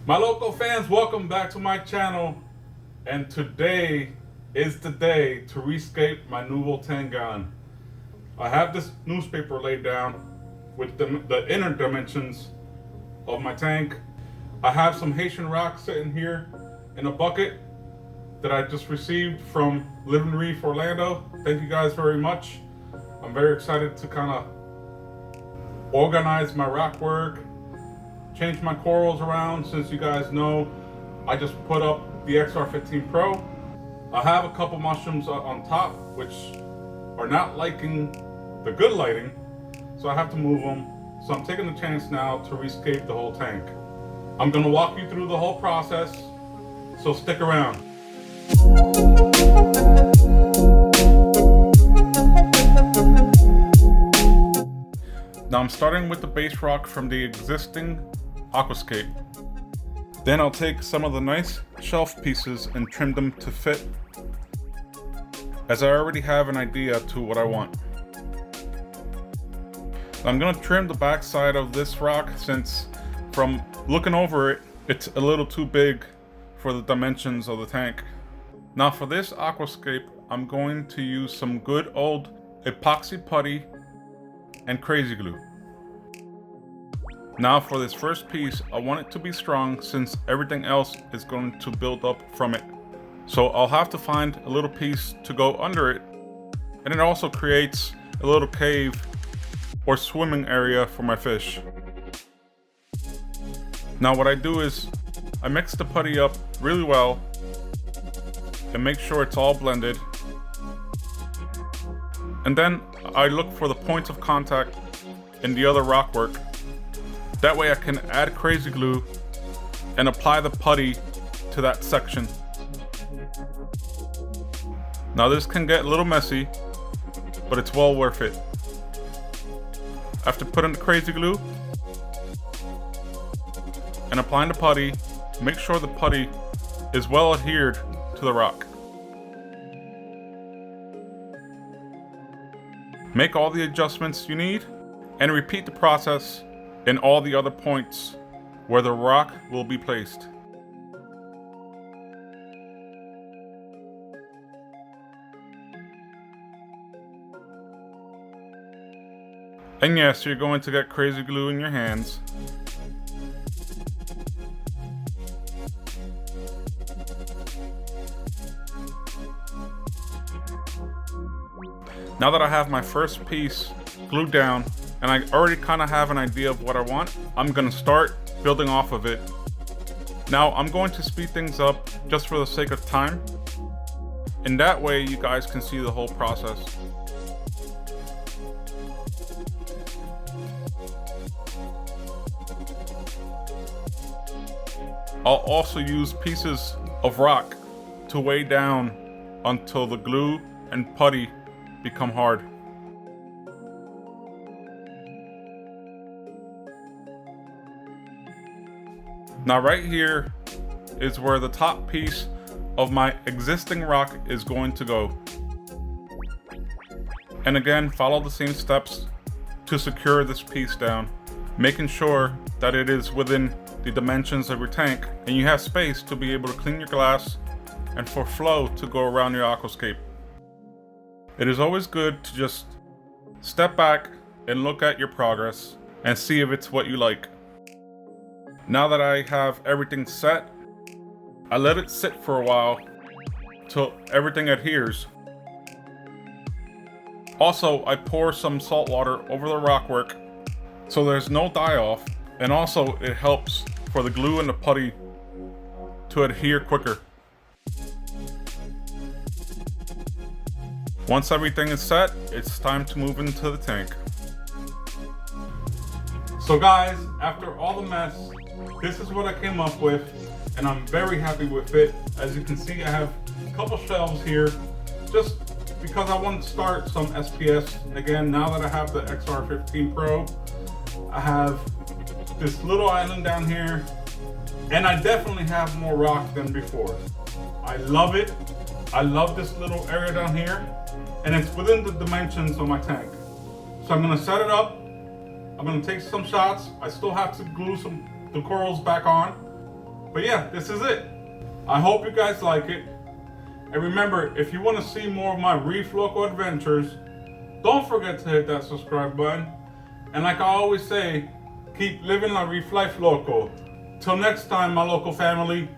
My local fans, welcome back to my channel, and today is the day to rescape my Nuvo 10 gallon. I have this newspaper laid down with the inner dimensions of my tank. I have some Haitian rock sitting here in a bucket that I just received from Reef, Orlando. Thank you guys very much. I'm very excited to kind of organize my rock work, change my corals around. Since you guys know, I just put up the XR15 Pro. I have a couple mushrooms on top which are not liking the good lighting, so I have to move them. So I'm taking the chance now to rescape the whole tank. I'm gonna walk you through the whole process, so stick around. Now I'm starting with the base rock from the existing Aquascape. Then I'll take some of the nice shelf pieces and trim them to fit, as I already have an idea to what I want. I'm gonna trim the back side of this rock, since from looking over it, it's a little too big for the dimensions of the tank. Now for this Aquascape, I'm going to use some good old epoxy putty and crazy glue. Now for this first piece, I want it to be strong since everything else is going to build up from it. So I'll have to find a little piece to go under it, and it also creates a little cave or swimming area for my fish. Now what I do is I mix the putty up really well and make sure it's all blended. And then I look for the points of contact in the other rock work. That way I can add crazy glue and apply the putty to that section. Now this can get a little messy, but it's well worth it. After putting the crazy glue and applying the putty, make sure the putty is well adhered to the rock. Make all the adjustments you need and repeat the process in all the other points where the rock will be placed. And yes, you're going to get crazy glue in your hands. Now that I have my first piece glued down, and I already kind of have an idea of what I want, I'm gonna start building off of it. Now I'm going to speed things up just for the sake of time, and that way you guys can see the whole process. I'll also use pieces of rock to weigh down until the glue and putty become hard. Now right here is where the top piece of my existing rock is going to go. And again, follow the same steps to secure this piece down, making sure that it is within the dimensions of your tank and you have space to be able to clean your glass and for flow to go around your aquascape. It is always good to just step back and look at your progress and see if it's what you like. Now that I have everything set, I let it sit for a while till everything adheres. Also, I pour some salt water over the rockwork so there's no die off, and also it helps for the glue and the putty to adhere quicker. Once everything is set, it's time to move into the tank. So guys, after all the mess, this is what I came up with, and I'm very happy with it. As you can see, I have a couple shelves here, just because I want to start some SPS. Again, now that I have the XR15 Pro, I have this little island down here, and I definitely have more rock than before. I love it. I love this little area down here, and it's within the dimensions of my tank. So I'm gonna set it up. I'm gonna take some shots. I still have to glue the corals back on. But yeah, this is it. I hope you guys like it. And remember, if you want to see more of my Reef Loco adventures, don't forget to hit that subscribe button. And like I always say, keep living la Reef life loco. Till next time, my local family.